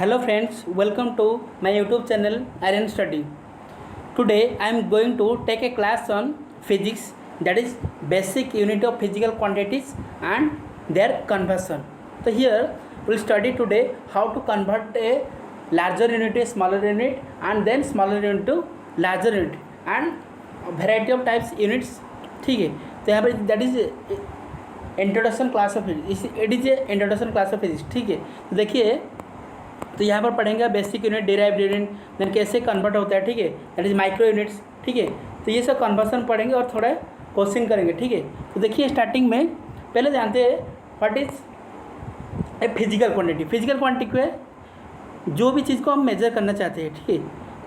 Hello friends, welcome to my YouTube channel Iron Study. Today I am going to take a class on physics, that is basic unit of physical quantities and their conversion. So here we will study today how to convert a larger unit to a smaller unit and then smaller unit to larger unit and variety of types units. ठीक है, तो यहाँ पर that is introduction class of physics, it is a introduction class of physics. ठीक है, तो देखिए, तो यहाँ पर पढ़ेंगे basic unit, derived unit, then कैसे कन्वर्ट होता है. ठीक है, दैट इज माइक्रो यूनिट्स. ठीक है, तो ये सब कन्वर्सन पढ़ेंगे और थोड़ा क्वेश्चन करेंगे. ठीक है, तो देखिए स्टार्टिंग में पहले जानते हैं what is a physical quantity. Physical quantity को है जो भी चीज़ को हम मेजर करना चाहते हैं. ठीक है,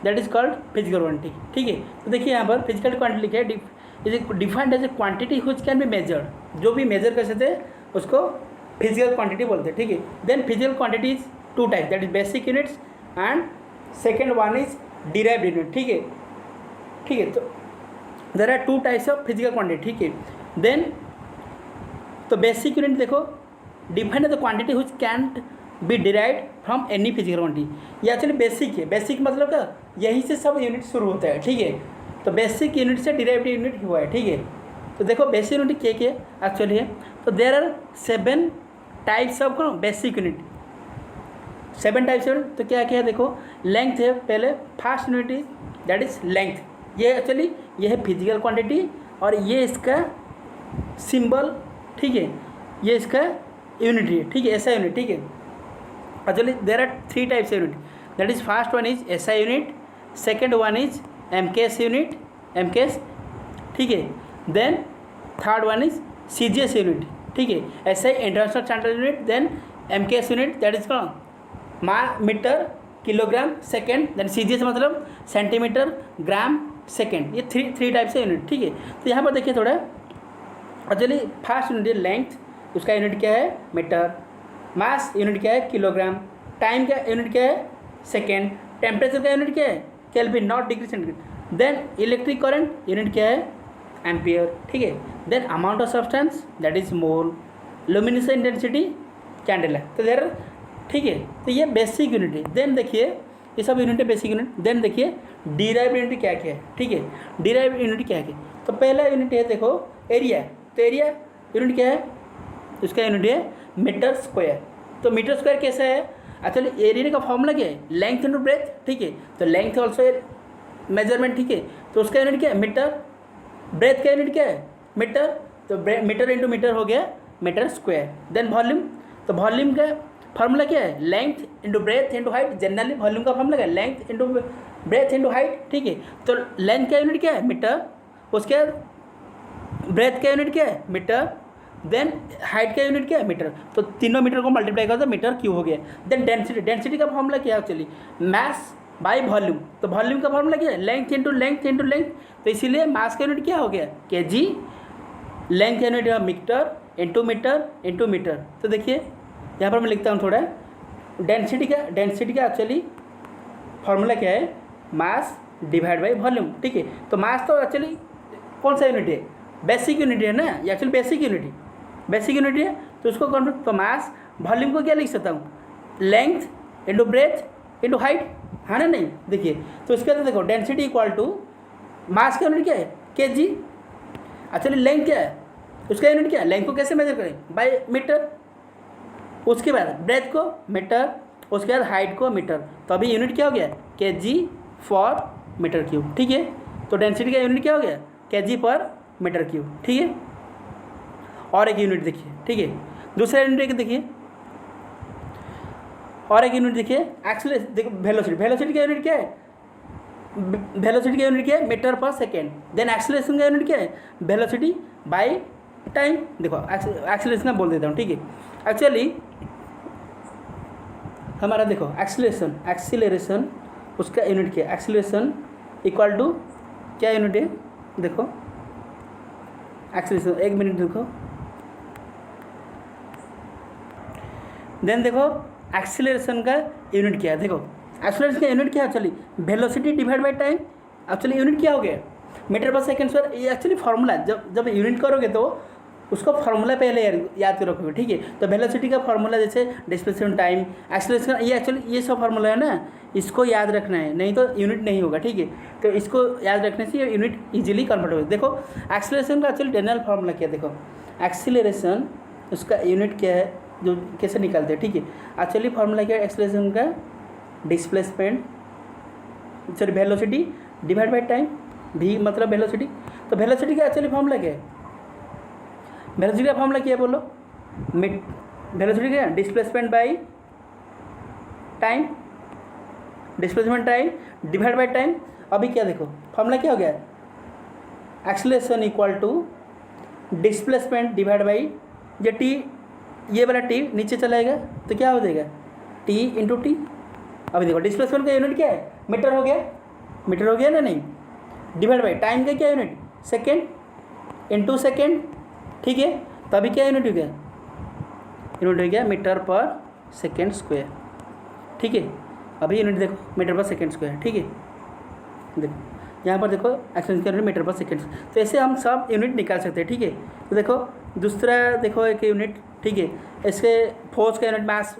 that is called physical quantity. ठीक है, तो देखिए यहाँ पर फिजिकल क्वांटिटी लिखा है, is defined as a quantity which can be measured. जो भी मेजर कर सकते हैं उसको फिजिकल क्वांटिटी बोलते हैं. ठीक है, then physical quantity is two type, that is basic units and second one is derived unit. ठीक है, ठीक है, तो there are two types of physical quantity. ठीक है, देन तो बेसिक यूनिट देखो defined as the quantity which can be derived from any physical quantity. ये एक्चुअली बेसिक है. बेसिक मतलब क्या, यहीं से सब यूनिट शुरू होता है. ठीक है, तो बेसिक यूनिट से डिराइव्ड यूनिट हुआ है. ठीक है, तो देखो बेसिक यूनिट क्या एक्चुअली है. तो there are 7 types of basic unit. 7 types unit. तो क्या क्या है देखो, लेंथ है पहले, first unit is that is length. ये एक्चुअली ये है फिजिकल क्वांटिटी और ये इसका सिंबल. ठीक है, ये इसका यूनिट है. ठीक है, ऐसा यूनिट. ठीक है, actually there are 3 types unit, that is first one is SI unit, second one is MKS unit, MKS. ठीक है, then third one is CGS unit. ठीक है, SI international standard unit, then MKS unit that is metre kilogram second, then CGS मतलब centimetre gram second. ये three types है unit. ठीक है, तो यहाँ पर देखिए थोड़ा एक्चुअली फर्स्ट यूनिट है लेंथ, उसका यूनिट क्या है मीटर, मास यूनिट क्या है किलोग्राम, टाइम का यूनिट क्या है सेकेंड, टेम्परेचर का यूनिट क्या है kelvin not degree centigrade, then electric current unit क्या है एम्पियर. ठीक है, then amount of substance that is mole, luminous intensity candle है. तो देर ठीक है, तो ये बेसिक यूनिट है. देन देखिए ये सब यूनिट है बेसिक यूनिट. देन देखिए डिराइव्ड यूनिट क्या क्या है. ठीक है, डिराइव्ड यूनिट क्या है. तो पहला यूनिट है देखो एरिया. तो एरिया यूनिट क्या है, उसका यूनिट है मीटर स्क्वायर. तो मीटर स्क्वायर कैसा है, एक्चुअली एरिया का फॉर्मूला क्या है लेंथ इंटू ब्रेथ. ठीक है, तो लेंथ ऑल्सो मेजरमेंट. ठीक है, तो उसका यूनिट क्या है मीटर, ब्रेथ का यूनिट क्या है मीटर, तो मीटर इंटू मीटर हो गया मीटर स्क्वायर. देन वॉल्यूम, तो वॉल्यूम का फार्मूला क्या है length into breadth into height. Generally volume का फार्मूला क्या है length into breadth into height. ठीक है, तो लेंथ का यूनिट क्या है मीटर, उसके ब्रेथ का यूनिट क्या है मीटर, देन हाइट का यूनिट क्या है मीटर. तो तीनों मीटर को मल्टीप्लाई करो तो मीटर क्यूब हो गया. देन डेंसिटी, डेंसिटी का फॉर्मूला क्या है एक्चुअली मास बाय वॉल्यूम. तो वॉल्यूम का फॉर्मूला क्या है length into length into length. तो इसीलिए मास का यूनिट क्या हो गया केजी, लेंथ का unit metre into metre into metre. तो देखिए यहाँ पर मैं लिखता हूँ थोड़ा डेंसिटी का एक्चुअली फॉर्मूला क्या है मास डिवाइड बाई वॉल्यूम. ठीक है, तो मास तो एक्चुअली कौन सा यूनिट है बेसिक यूनिट है ना, ये एक्चुअली बेसिक यूनिट है. बेसिक यूनिट है तो उसको कन्वर्ट, तो मास वॉल्यूम को क्या लिख सकता हूँ length into breadth into height, है ना. नहीं देखिए, तो उसके बाद देखो डेंसिटी इक्वल टू मास का यूनिट क्या है केजी, एक्चुअली लेंथ क्या है उसका यूनिट क्या है, लेंथ को कैसे मेजर करें बाय मीटर, उसके बाद ब्रेथ को मीटर, उसके बाद हाइट को मीटर. तो अभी यूनिट क्या हो गया केजी फॉर मीटर क्यूब. ठीक है, तो डेंसिटी का यूनिट क्या हो गया केजी पर मीटर क्यूब. ठीक है, और एक यूनिट देखिए. ठीक है, दूसरा यूनिट देखिए, और एक यूनिट देखिए एक्सेलरेशन. देखो वेलोसिटी, वेलोसिटी का यूनिट क्या है वेलोसिटी का यूनिट क्या है मीटर पर सेकेंड. देन एक्सेलरेशन का यूनिट क्या है वेलोसिटी बाय टाइम. देखो एक्सेलरेशन बोल देता हूँ. ठीक है, एक्चुअली हमारा देखो एक्सीलरेशन उसका यूनिट क्या है एक्सीलरेशन इक्वल टू क्या यूनिट है देखो एक्सीलरेशन. एक मिनट देखो, देन देखो एक्सीलरेशन का यूनिट क्या है. देखो एक्सीलरेशन का यूनिट क्या है actually velocity divide by time. Actually unit क्या हो गया मीटर पर सेकेंड स्क्वायर. ये एक्चुअली फार्मूला जब यूनिट करोगे तो उसको फार्मूला पहले याद कर रखोगे, ठीक है। तो वेलोसिटी का फार्मूला जैसे डिस्प्लेसमेंट टाइम, एक्सेलरेशन, ये एक्चुअली ये सब फार्मूला है ना, इसको याद रखना है, नहीं तो यूनिट नहीं होगा, ठीक है। तो इसको याद रखने से ये यूनिट इजीली कन्वर्ट होगा। देखो एक्सेलरेशन का एक्चुअली जनरल फार्मूला क्या है, देखो एक्सेलरेशन उसका यूनिट क्या है, जो कैसे निकालते हैं, ठीक है। एक्चुअली फार्मूला क्या है एक्सेलरेशन का, displacement sorry velocity divide by time, भी मतलब वेलोसिटी। तो वेलोसिटी का एक्चुअली फार्मूला क्या है, वेलोसिटी का फार्मूला क्या है बोलो, वेलोसिटी क्या है, displacement by time, displacement time divide by time. अभी क्या देखो फार्मूला क्या हो गया, acceleration equal to displacement divide by, ये टी, ये वाला टी नीचे चलाएगा तो क्या हो जाएगा, टी इंटू टी। अभी देखो डिस्प्लेसमेंट का यूनिट क्या है, मीटर हो गया, मीटर हो गया ना, नहीं, डिवाइड बाई टाइम का क्या यूनिट, सेकेंड इंटू सेकेंड, ठीक है। तो अभी क्या यूनिट हो गया, यूनिट हो गया मीटर पर सेकेंड स्क्वायर, ठीक है। अभी यूनिट देखो मीटर पर सेकेंड स्क्वायर, ठीक है। देखो यहाँ पर देखो एक्सेलरेशन का यूनिट मीटर पर सेकेंड, तो ऐसे हम सब यूनिट निकाल सकते हैं, ठीक है। तो देखो दूसरा देखो एक यूनिट, ठीक है, इसके फोर्स का unit mass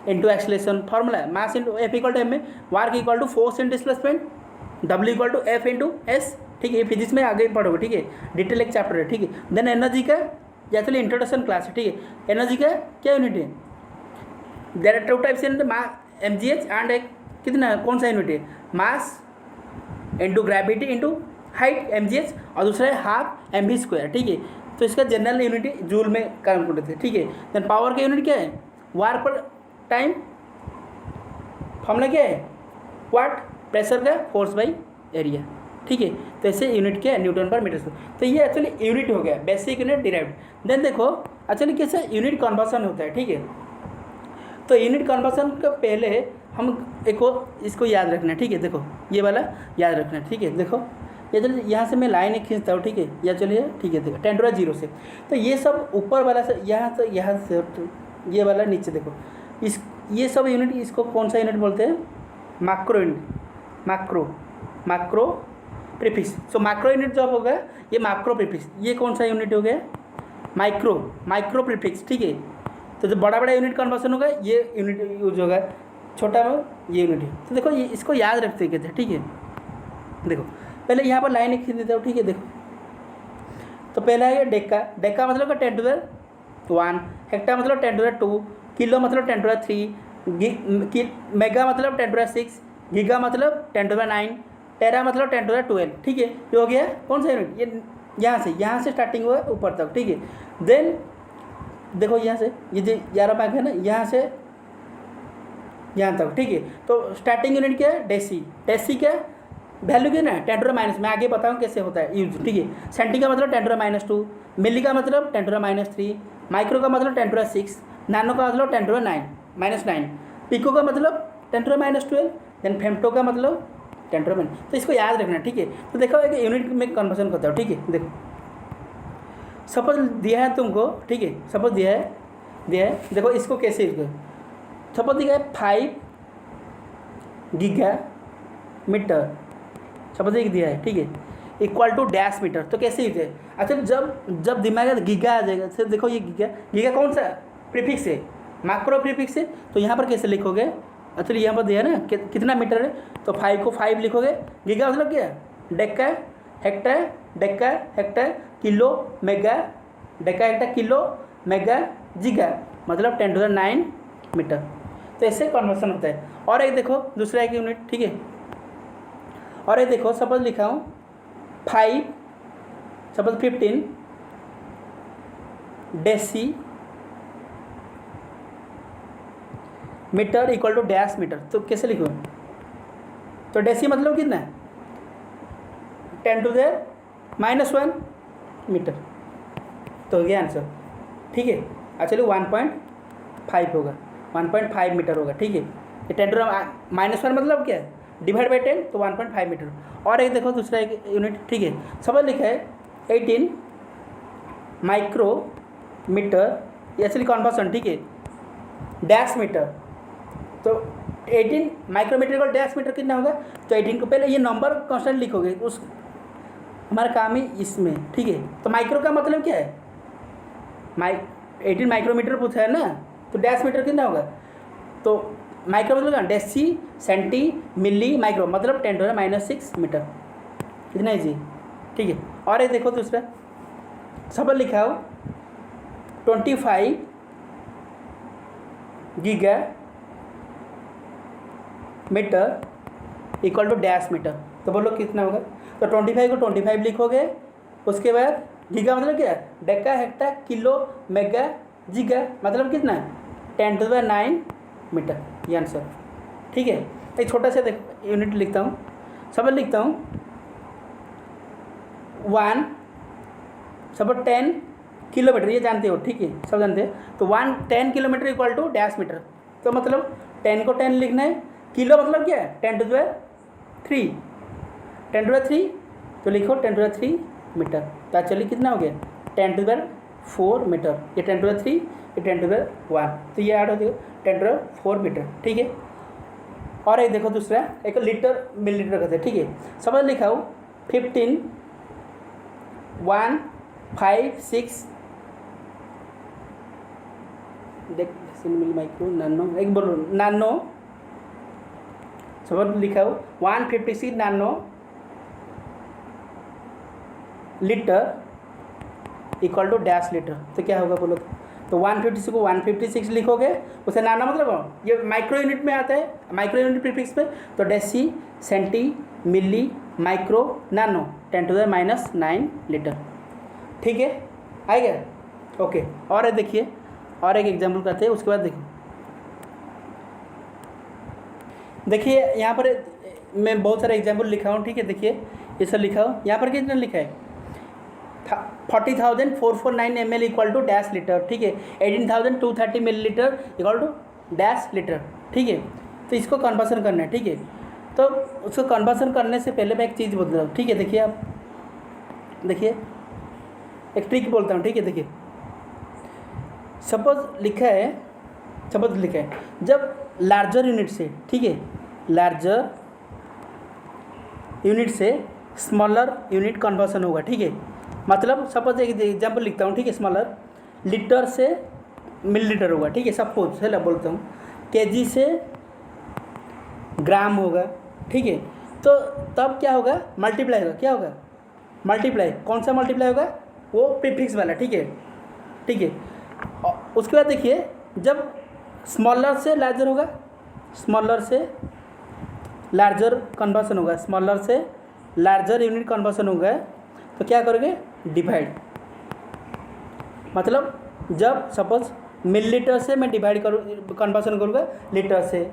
into acceleration, formula है mass into F equal to M में, work equal to force in displacement, W equal to F into S, ठीक है। ये फिजिक्स में आगे पढ़ोगे, ठीक है, डिटेल एक चैप्टर है, ठीक है। देन एनर्जी का एक्चुअली इंट्रोडक्शन क्लास है, ठीक है। एनर्जी का क्या यूनिट है, there are two types in M G H and एक कितना कौन सा यूनिट है, mass into gravity into height M G H, और दूसरा है हाफ एम वी स्क्वायर, ठीक है। तो इसका जनरल यूनिट जूल में काम करते थे, ठीक है। देन पावर का यूनिट क्या है, वाट पर टाइम, फॉर्मूला क्या है, वाट, प्रेशर का फोर्स बाई एरिया, ठीक है। तो ऐसे यूनिट क्या है, न्यूटन पर मीटर स्क्वायर। तो ये एक्चुअली यूनिट हो गया, बेसिक यूनिट डिराइव्ड। देन देखो एक्चुअली कैसे यूनिट कन्वर्सन होता है, ठीक है। तो यूनिट कन्वर्सन का पहले हम एक इसको याद रखना है, ठीक है। देखो ये वाला याद रखना है, ठीक है। देखो ये चलिए यहाँ से मैं लाइन एक खींचता हूँ, ठीक है, या चलिए ठीक है, देखो 10⁻⁻⁴ से, तो ये सब ऊपर वाला से यहाँ से ये वाला नीचे, देखो इस ये सब यूनिट, इसको कौन सा यूनिट बोलते हैं, मैक्रो यूनिट, मैक्रो प्रीफिक्स। सो मैक्रो यूनिट जब होगा ये मैक्रो प्रीफिक्स, ये कौन सा यूनिट हो गया, माइक्रो प्रीफिक्स, ठीक है। तो जो बड़ा बड़ा यूनिट कन्वर्सन होगा ये यूनिट यूज होगा, छोटा में ये यूनिट है। तो देखो ये इसको याद रखते कहते हैं, ठीक है। देखो पहले यहाँ पर लाइन एक खींच देता हूँ, ठीक है। देखो तो पहला है डेका मतलब 10⁻1, हेक्टा मतलब 10⁻2, किलो मतलब 10⁻3, मेगा मतलब 10⁻6, गीगा मतलब 10⁻9, टेरा मतलब 10⁻12, ठीक है। ये हो गया कौन सा यूनिट, ये यहाँ से स्टार्टिंग हुआ ऊपर तक, ठीक है। देन देखो यहाँ से ये जो 11 भाग है ना, यहाँ से यहाँ तक, ठीक है। तो स्टार्टिंग यूनिट क्या है, डेसी क्या वैल्यू क्या ना 10⁻⁻, मैं आगे बताऊँ कैसे होता है यूज, ठीक है। सेंटी का मतलब 10⁻², मिली का मतलब 10⁻3, माइक्रो का मतलब 10⁻6, नैनो का मतलब 10⁻9, पिको का मतलब 10⁻12, देन फेम्टो का मतलब 10⁻। तो इसको याद रखना, ठीक है। तो देखो एक यूनिट में कन्वर्सन करता हूँ, ठीक है। देखो सपोज दिया है तुमको, ठीक है, सपोज दिया है, देखो इसको कैसे, सपोज दिया है 5 गीगा मीटर, सपोज एक दिया है, ठीक है, इक्वल टू डैश मीटर। तो कैसे ही थे, अच्छा जब दिमाग में गीगा आ जाएगा, सिर्फ देखो ये गीगा कौन सा प्रीफिक्स है, मैक्रो प्रीफिक्स है। तो यहाँ पर कैसे लिखोगे, एक्चुअली यहाँ पर दिया है ना कितना मीटर है, तो 5 को 5 लिखोगे। गीगा मतलब क्या, deca hecto kilo mega, deca hecto kilo mega giga, मतलब 10⁻9 मीटर। तो ऐसे कन्वर्सन होता है। और एक देखो दूसरा एक यूनिट, ठीक है। और एक देखो सपोज लिखा हूँ 5, suppose 15 deci metre equal to dash metre. तो कैसे लिखो, तो डेसी मतलब कितना है 10⁻⁻1 मीटर। तो हो गया आंसर, ठीक है। एक्चुअली 1.5 होगा, 1.5 मीटर होगा, ठीक है। ये 10⁻⁻1 मतलब क्या है, डिवाइड बाई 10, तो 1.5 मीटर। और एक देखो दूसरा एक यूनिट, ठीक है, सब लिखा है 18 माइक्रो मीटर, एक्चुअली कन्वर्सन, ठीक है, डैश मीटर। तो 18 माइक्रोमीटर का डैश मीटर कितना होगा, तो 18 को पहले ये नंबर कांस्टेंट लिखोगे, उस हमारा काम ही इसमें, ठीक है। तो माइक्रो का मतलब क्या है, 18 माइक्रोमीटर पूछा है ना, तो डैश मीटर कितना होगा, तो माइक्रो मतलब डेसी सेंटी मिली माइक्रो मतलब 10⁻⁻6 मीटर। कितना इजी, ठीक है। और ये देखो दूसरा सब लिखा हो 25 giga metre equal to dash metre, तो बोलो कितना होगा, तो 25 को 25 लिखोगे, उसके बाद गीगा मतलब क्या, Deka hecto kilo mega giga मतलब कितना 10⁹ मीटर, ये आंसर, ठीक है। एक छोटा सा यूनिट लिखता हूँ, सब लिखता हूँ 1 सब 10 किलोमीटर, ये जानते हो, ठीक है, सब जानते हैं, तो 10 kilometre equal to dash metre, तो मतलब 10 को 10 लिखना है, किलो मतलब क्या है 10⁻3 तो लिखो 10⁻3 मीटर, तो चलिए कितना हो गया 10⁻4 मीटर, ये 10⁻3 ये 10⁻1, तो ये ऐड हो गया 10⁻4 मीटर, ठीक है। और एक देखो दूसरा, एक लीटर मिलीलीटर कहते हैं, ठीक है, समझ लिखा हो 15 1 5 6 मिली माइक्रो नानो, एक बोलो नानो, सब लिखा हो 156 nano litre equal to dash litre, तो क्या होगा बोलो, तो 156 को 156 लिखोगे, उसे नानो मतलब ये माइक्रो यूनिट में आता है, माइक्रो यूनिट प्रीफिक्स में, तो डेसी सेंटी मिली माइक्रो नानो 10⁻⁻9 लीटर, ठीक है, आएगा, ओके। और देखिए और एक एग्जाम्पल करते हैं, उसके बाद देखिए यहाँ पर मैं बहुत सारे एग्जाम्पल लिखा हूँ, ठीक है, देखिए ये सब लिखा हो, यहाँ पर कितना लिखा है 40,449 ml equal to dash litre, ठीक है, 18,230 millilitre equal to dash litre, ठीक है, तो इसको कन्वर्सन करना है, ठीक है, तो उसको कन्वर्सन करने से पहले मैं एक चीज़ बोल रहा हूँ, ठीक है, देखिए आप देखिए एक ट्रिक बोलता हूँ, ठीक है, देखिए सपोज लिखा है जब लार्जर यूनिट से, ठीक है, लार्जर यूनिट से स्मॉलर यूनिट कन्वर्सन होगा, ठीक है, मतलब सपोज एक एग्जाम्पल लिखता हूँ, ठीक है, स्मॉलर लीटर से मिलीलीटर होगा, ठीक है, सपोज है बोलता हूँ केजी से ग्राम होगा, ठीक है, तो तब क्या होगा मल्टीप्लाई होगा, क्या होगा मल्टीप्लाई, कौन सा मल्टीप्लाई होगा, वो प्रीफिक्स वाला, ठीक है, ठीक है। उसके बाद देखिए जब स्मॉलर से लार्जर होगा, स्मॉलर से लार्जर कन्वर्सन होगा, स्मॉलर से लार्जर यूनिट कन्वर्सन होगा, तो क्या करोगे डिवाइड, मतलब जब सपोज मिलीलीटर से मैं डिवाइड करूँ कन्वर्सन करूँगा लीटर से,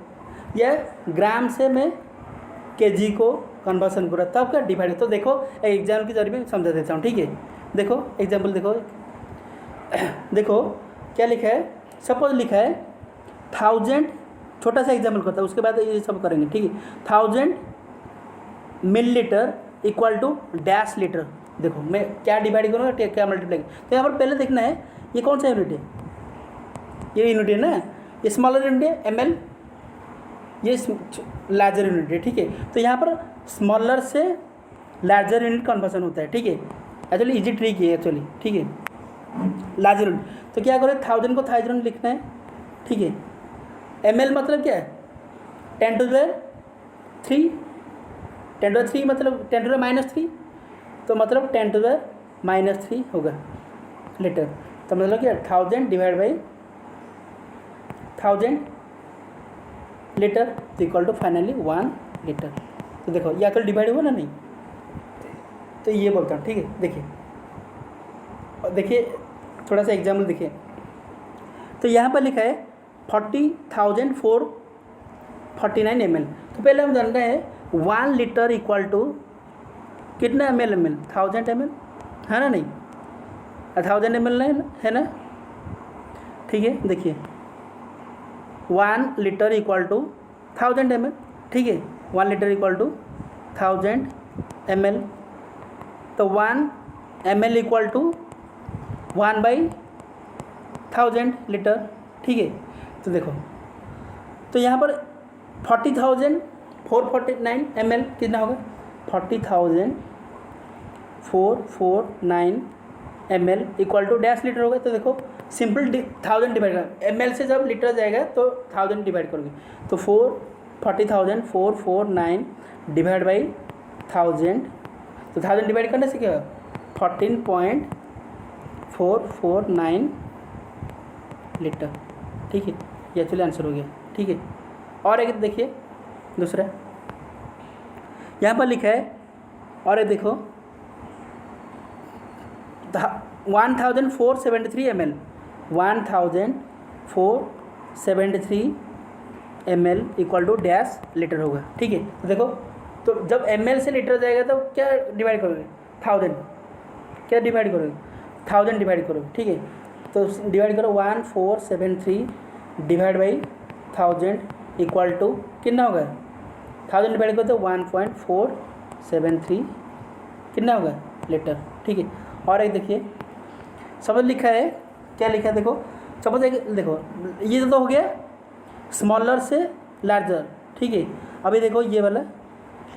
या ग्राम से मैं केजी को कन्वर्सन करूँगा, तब क्या डिवाइड, तो देखो एग्जाम्पल के जरिए मैं समझा देता हूँ, ठीक है, देखो एग्जाम्पल देखो क्या लिखा है, सपोज लिखा है 1000, छोटा सा एग्जाम्पल करता है, उसके बाद ये सब करेंगे, ठीक है, 1000 millilitre equal to dash litre, देखो मैं क्या डिवाइड करूँगा क्या मल्टीप्लाई, तो यहाँ पर पहले देखना है ये कौन सा यूनिट है, ये यूनिट है ना, ये स्मॉलर यूनिट है ml, ये लार्जर यूनिट है, ठीक है, तो यहाँ पर स्मॉलर से लार्जर यूनिट कन्वर्सन होता है, ठीक है, एक्चुअली इजी ट्रिक है एक्चुअली, ठीक है, लार्जर यूनिट, तो क्या करें 1000 को 1000 लिखना है, ठीक है, ml मतलब क्या है 10⁻3 मतलब 10⁻³ तो मतलब 10⁻³ होगा लीटर, तो मतलब क्या 1000 divide by 1000 litre equal to finally 1 litre, तो देखो या तो डिवाइड हुआ ना, नहीं, तो ये बोलता हूँ, ठीक है, देखिए थोड़ा सा एग्जाम्पल देखिए, तो यहाँ पर लिखा है 40,449 ml, तो पहले हम जान रहे हैं 1 लीटर इक्वल टू कितना ml 1000 ml है ना, नहीं 1000 ml है ना, ठीक है, देखिए 1 लीटर इक्वल टू 1000 ml, ठीक है, 1 लीटर इक्वल टू 1000 ml, तो 1 ml इक्वल टू 1/1000 लीटर, ठीक है, तो देखो तो यहाँ पर 40,449 ml कितना होगा 40,449 ml equal to dash litre होगा, तो देखो सिंपल 1000 डिवाइड कर, ml से जब लीटर जाएगा तो 1000 डिवाइड करोगे तो 40,449 डिवाइड बाई 1000, तो 1000 डिवाइड करने से क्या होगा 14.449 लीटर। ठीक है, ये एक्चुअली आंसर हो गया। ठीक है, और एक देखिए दूसरा यहाँ पर लिखा है, और एक देखो 1473 ml, 1473 ml equal to dash litre होगा। ठीक है, तो देखो तो जब ml से लीटर जाएगा तो क्या डिवाइड करोगे 1000, क्या डिवाइड करोगे 1000 डिवाइड करोगे। ठीक है, तो डिवाइड करो 1473 डिवाइड बाई 1000 इक्वल टू कितना होगा 1000 डिवाइड करो तो 1.473 कितना होगा लीटर। ठीक है, और एक देखिए समझ लिखा है, क्या लिखा है देखो, सपोज एक देखो ये तो हो गया स्मॉलर से लार्जर। ठीक है, अभी देखो ये वाला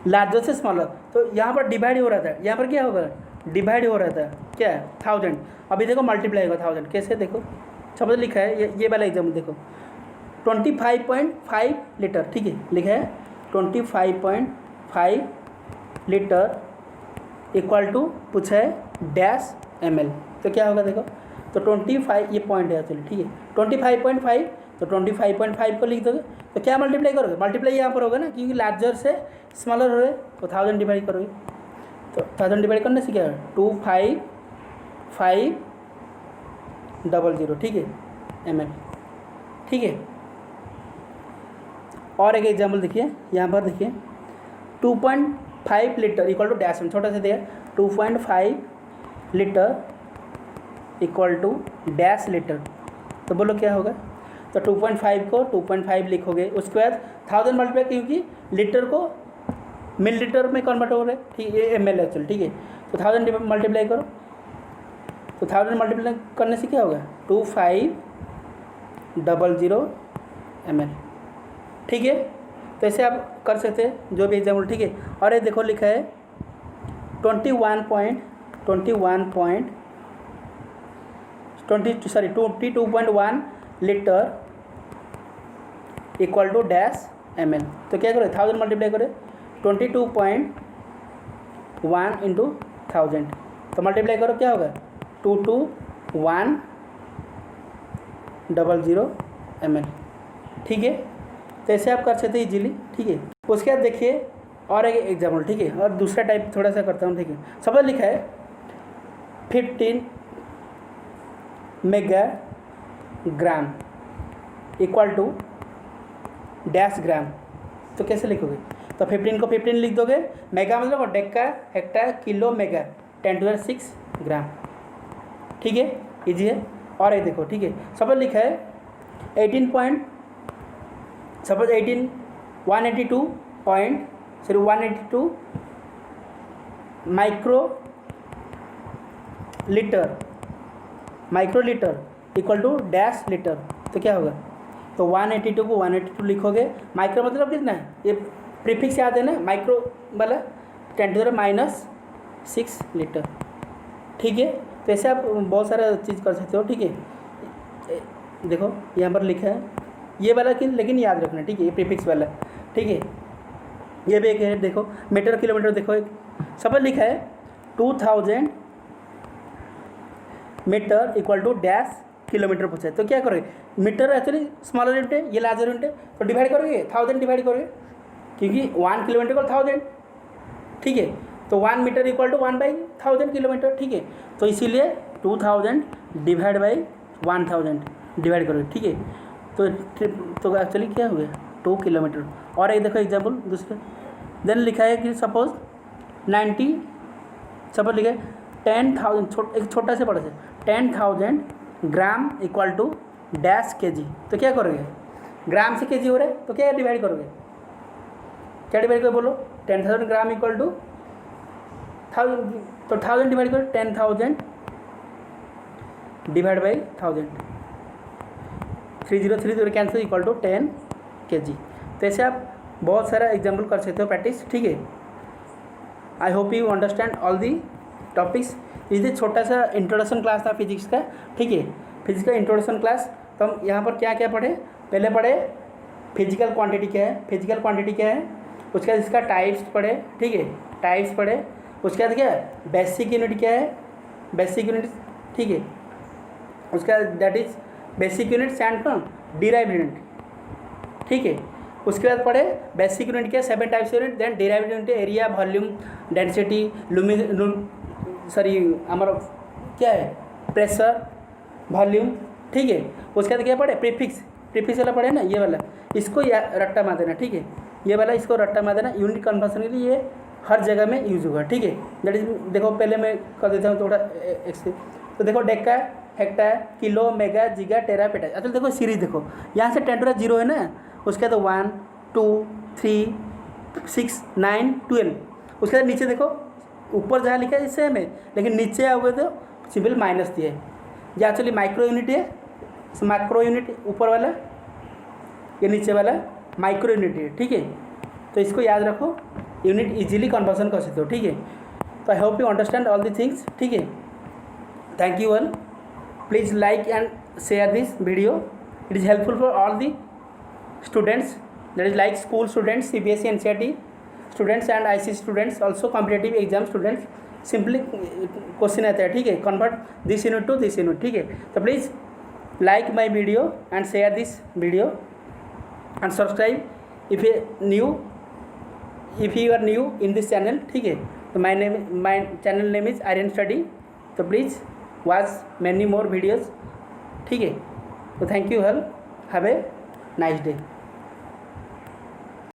लार्जर से स्मॉलर, तो यहाँ पर डिवाइड हो रहा था, यहाँ पर क्या होगा डिवाइड हो रहा था क्या 1000, अभी देखो मल्टीप्लाई होगा 1000, कैसे देखो समझ लिखा है ये वाला एग्जाम देखो 25.5 लीटर। ठीक है, लिखा है 25.5 लीटर इक्वल टू पूछा है डैश ml, तो क्या होगा देखो तो 25 ये पॉइंट है चलिए। ठीक है, 25.5 तो 25.5 को लिख दोगे तो क्या मल्टीप्लाई करोगे, मल्टीप्लाई यहाँ पर होगा ना क्योंकि लार्जर से स्मॉलर हो रहे तो 1000 डिवाइड करोगे, तो 1000 डिवाइड करने से क्या है 25500। ठीक है ml। ठीक है, और एक एग्जाम्पल देखिए यहाँ पर देखिए 2.5 लीटर इक्वल टू डैश में छोटा सा दिया 2.5 litre equal to dash litre, तो बोलो क्या होगा, तो 2.5 को 2.5 लिखोगे, उसके बाद 1000 मल्टीप्लाई क्योंकि लीटर को मिलीलीटर में कन्वर्ट हो रहा है। ठीक है, ये ml एक्चुअली। ठीक है, तो 1000 मल्टीप्लाई करो, तो 1000 मल्टीप्लाई करने से क्या होगा 2500 ml। ठीक है, तो ऐसे आप कर सकते हैं जो भी एग्जाम्पल। ठीक है, और ये देखो लिखा है 22.1 litre equal to dash ml, तो क्या करें 1000 मल्टीप्लाई करें 22.1 इंटू 1000, तो मल्टीप्लाई करो क्या होगा 22100 ml। ठीक है, तो ऐसे आप कर सकते हैं इजीली। ठीक है, उसके बाद देखिए और एक एग्जाम्पल। ठीक है, और दूसरा टाइप थोड़ा सा करता हूँ। ठीक है, सब लिखा है 15 mega gram equal to dash gram, तो कैसे लिखोगे, तो 15 को 15 लिख दोगे, मेगा मतलब डेका हेक्टर किलो मेगा 10⁶ ग्राम। ठीक है, इजी है। और ये देखो ठीक है, सब लिखा है 182 microlitre equal to dash litre, तो क्या होगा, तो 182 को 182 लिखोगे, माइक्रो मतलब कितना है, ये प्रीफिक्स याद है ना, माइक्रो वाला 10⁻⁶ लीटर। ठीक है, तो ऐसे आप बहुत सारा चीज़ कर सकते हो। ठीक है, देखो यहाँ पर लिखा है ये वाला कि लेकिन याद रखना। ठीक है, ये प्रीफिक्स वाला। ठीक है, ये भी एक है, देखो मीटर किलोमीटर, देखो एक सब लिखा है 2000 metre equal to dash kilometre पूछा है, तो क्या करोगे, मीटर एक्चुअली स्मॉलर यूनिट है, ये लार्जर यूनिट है, तो डिवाइड करोगे 1000 डिवाइड करोगे क्योंकि 1 किलोमीटर को 1000। ठीक है, तो 1 मीटर इक्वल टू 1/1000 किलोमीटर। ठीक है, तो इसीलिए 2000 डिवाइड बाई 1000 डिवाइड करोगे। ठीक है, तो एक्चुअली क्या हो गया 2 किलोमीटर। और एक देखो एग्जाम्पल दूसरा, देन लिखा है कि सपोज 90 सपोज लिखा है 10,000 एक छोटा से बड़ा से 10,000 gram equal to dash KG, तो क्या करोगे, ग्राम से केजी हो रहा है तो क्या डिवाइड करोगे, क्या डिवाइड करोगे बोलो, 10,000 ग्राम इक्वल टू 1000, तो 1000 डिवाइड करो 10,000 divide by 1000, 3030 cancel equal to 10 kg। तो ऐसे आप बहुत सारा एग्जाम्पल कर सकते हो प्रैक्टिस। ठीक है, I hope you understand all the topics. ये छोटा सा इंट्रोडक्शन क्लास था फिजिक्स का। ठीक है, फिजिक्स का इंट्रोडक्शन क्लास। तो हम यहाँ पर क्या क्या पढ़े, पहले पढ़े फिजिकल क्वांटिटी क्या है, फिजिकल क्वांटिटी क्या है, उसके बाद इसका टाइप्स पढ़े, ठीक है, टाइप्स पढ़े। उसके बाद क्या है, बेसिक यूनिट क्या है, बेसिक यूनिट, ठीक है, उसका that is basic units and derive unit, ठीक है। उसके बाद पढ़े बेसिक यूनिट क्या है, 7 types unit, then derive unit area, volume, density, हमारा क्या है, प्रेशर, वॉल्यूम, ठीक है। उसके बाद क्या पढ़े, प्रीफिक्स, प्रीफिक्स वाला पढ़े ना, ये वाला, इसको रट्टा मार देना, ठीक है, ये वाला इसको रट्टा मार देना। यूनिट कन्वर्सन के लिए ये हर जगह में यूज होगा, ठीक है। दैट इज, देखो पहले मैं कर देता हूँ थोड़ा तो देखो डेका, हेक्टा, किलो, मेगा, जिगा, टेरा, पेटा। अच्छा देखो सीरीज देखो, यहाँ से 10 to the 0 है ना, उसके बाद 1 2 3 6 9 12। उसके बाद नीचे देखो ऊपर जहाँ लिखा है सेम है, लेकिन नीचे आओगे तो सिंपल माइनस दिया है। ये एक्चुअली माइक्रो यूनिट है, माइक्रो यूनिट ऊपर वाला, ये नीचे वाला माइक्रो यूनिट है, ठीक है। तो इसको याद रखो, यूनिट इजीली कन्वर्सन कर सकते हो, ठीक है। तो I hope you understand all the things, ठीक है। Thank you all, please like and share this video. It is helpful for all the students, that is like school students, CBSE and NCERT students and ICSE students, also competitive exam students. Simply question आता है, ठीक है, convert this unit to this unit, ठीक है। तो please like my video and share this video and subscribe if you are new in this channel, ठीक है। तो my channel name is Aryan Study, तो please watch many more videos, ठीक है। तो thank you all, have a nice day.